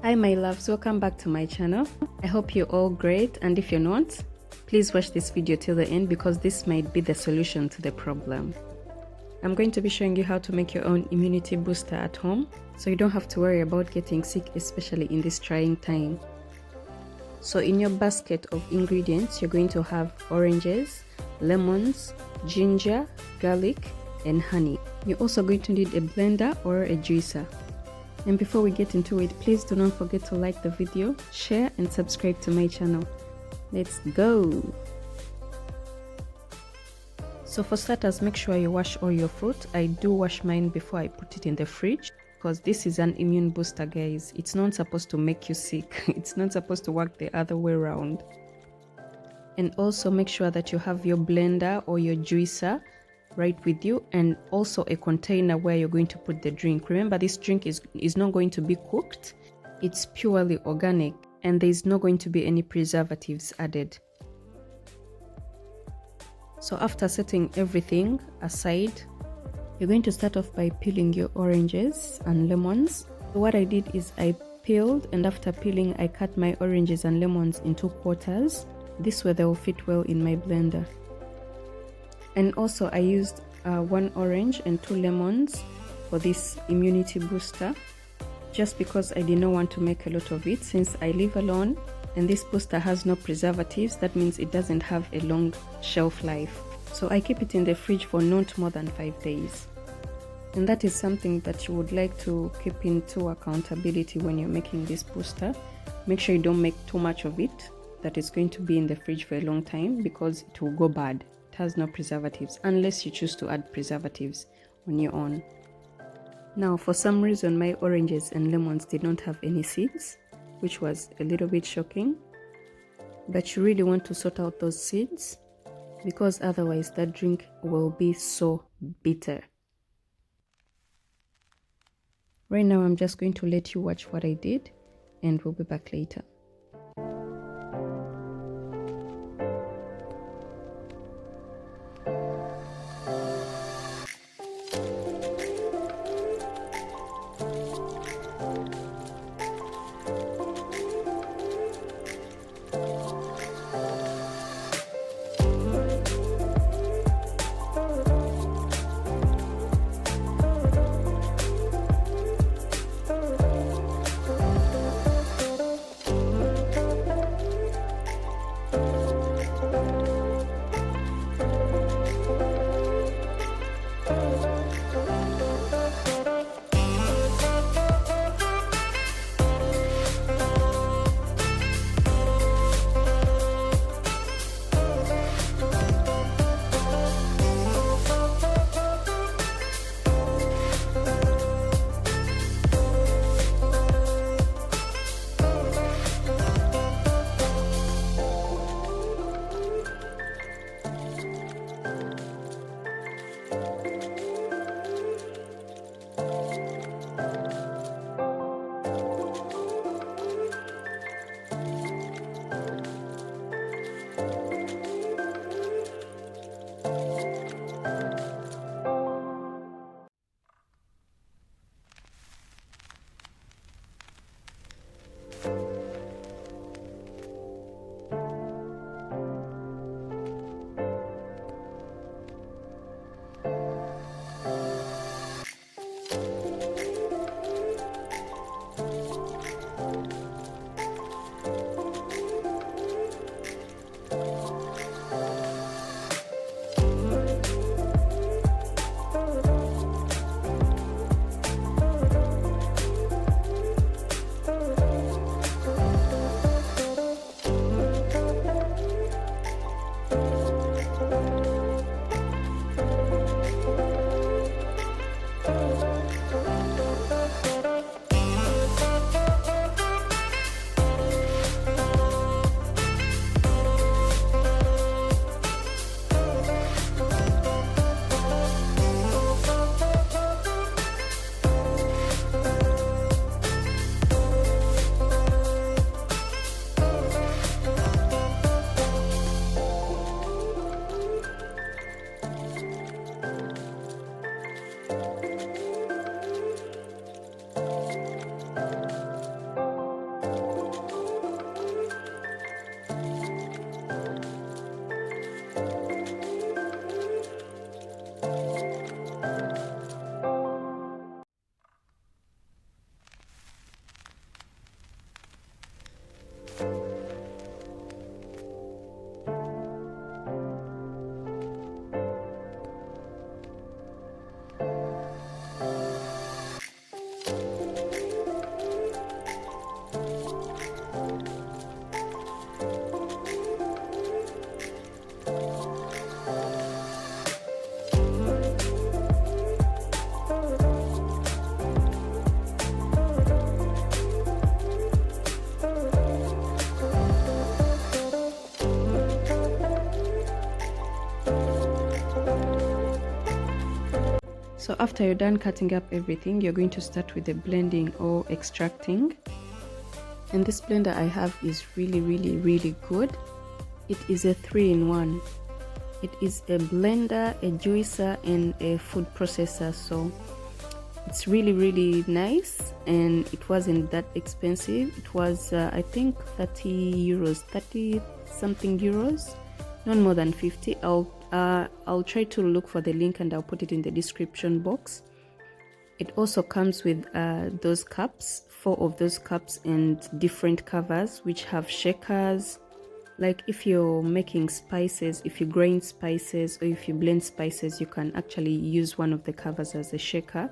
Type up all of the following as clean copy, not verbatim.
Hi my loves, welcome back to my channel. I hope you're all great, and if you're not, please watch this video till the end because this might be the solution to the problem. I'm going to be showing you how to make your own immunity booster at home so you don't have to worry about getting sick, especially in this trying time. So in your basket of ingredients, you're going to have oranges, lemons, ginger, garlic, and honey. You're also going to need a blender or a juicer. And before we get into it, please do not forget to like the video, share, and subscribe to my channel. Let's go! So for starters, make sure you wash all your fruit. I do wash mine before I put it in the fridge because this is an immune booster, guys. It's not supposed to make you sick. It's not supposed to work the other way around. And also make sure that you have your blender or your juicer right with you, and also a container where you're going to put the drink. Remember, this drink is not going to be cooked. It's purely organic and there's not going to be any preservatives added. So after setting everything aside, you're going to start off by peeling your oranges and lemons. So what I did is I peeled, and after peeling I cut my oranges and lemons into quarters. This way they will fit well in my blender. And also I used 1 orange and 2 lemons for this immunity booster, just because I did not want to make a lot of it since I live alone and this booster has no preservatives. That means it doesn't have a long shelf life. So I keep it in the fridge for not more than 5 days. And that is something that you would like to keep into accountability when you're making this booster. Make sure you don't make too much of it that is going to be in the fridge for a long time, because it will go bad. It has no preservatives unless you choose to add preservatives on your own. Now for some reason my oranges and lemons did not have any seeds, which was a little bit shocking, but you really want to sort out those seeds because otherwise that drink will be so bitter. Right now I'm just going to let you watch what I did and we'll be back later. So after you're done cutting up everything, you're going to start with the blending or extracting. And this blender I have is really good. It is a 3-in-1. It is a blender, a juicer, and a food processor. So it's really nice, and it wasn't that expensive. It was I think 30 euros, 30 something euros, not more than 50. I'll try to look for the link and I'll put it in the description box. It also comes with those cups, 4 of those cups, and different covers which have shakers. Like if you're making spices, if you grind spices or if you blend spices, you can actually use one of the covers as a shaker.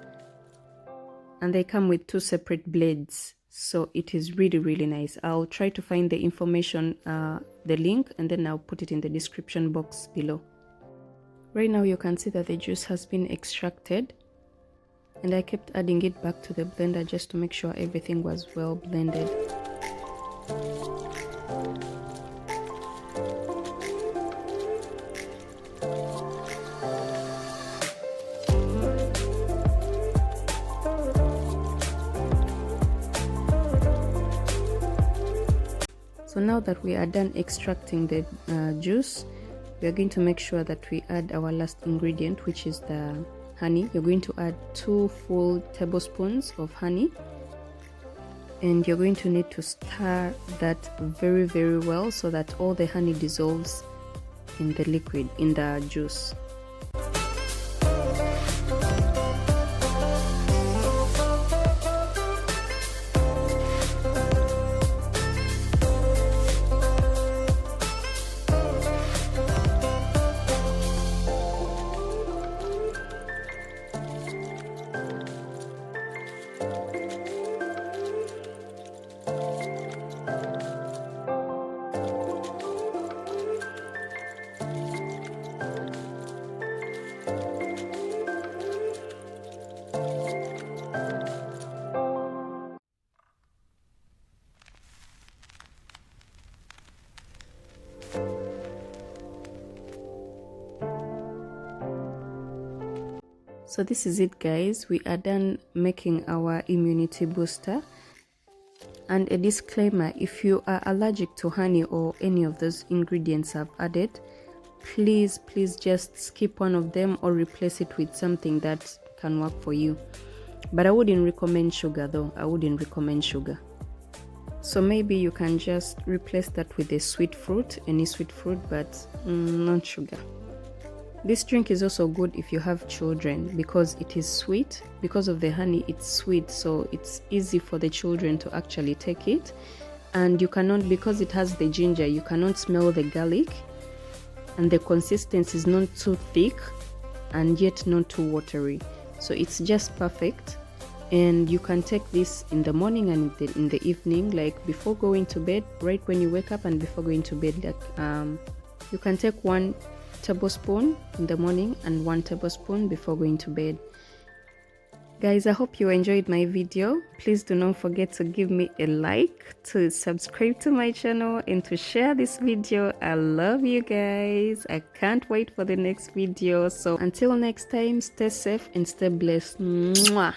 And they come with 2 separate blades, so it is really nice. I'll try to find the information, the link, and then I'll put it in the description box below. Right now you can see that the juice has been extracted, and I kept adding it back to the blender just to make sure everything was well blended. So now that we are done extracting the juice, we are going to make sure that we add our last ingredient, which is the honey. You're going to add 2 full tablespoons of honey, and you're going to need to stir that very well so that all the honey dissolves in the liquid, in the juice. So this is it, guys. We are done making our immunity booster. And a disclaimer, if you are allergic to honey or any of those ingredients I've added, please just skip one of them or replace it with something that can work for you. But I wouldn't recommend sugar though. I wouldn't recommend sugar. So maybe you can just replace that with a sweet fruit, any sweet fruit, but not sugar. This drink is also good if you have children because it is sweet. Because of the honey, it's sweet, so it's easy for the children to actually take it. And you cannot, because it has the ginger, you cannot smell the garlic, and the consistency is not too thick and yet not too watery. So it's just perfect. And you can take this in the morning and in the evening, like before going to bed, right when you wake up and before going to bed. Like you can take 1 tablespoon in the morning and 1 tablespoon before going to bed. Guys, I hope you enjoyed my video. Please do not forget to give me a like, to subscribe to my channel, and to share this video. I love you guys. I can't wait for the next video. So until next time, stay safe and stay blessed. Mwah.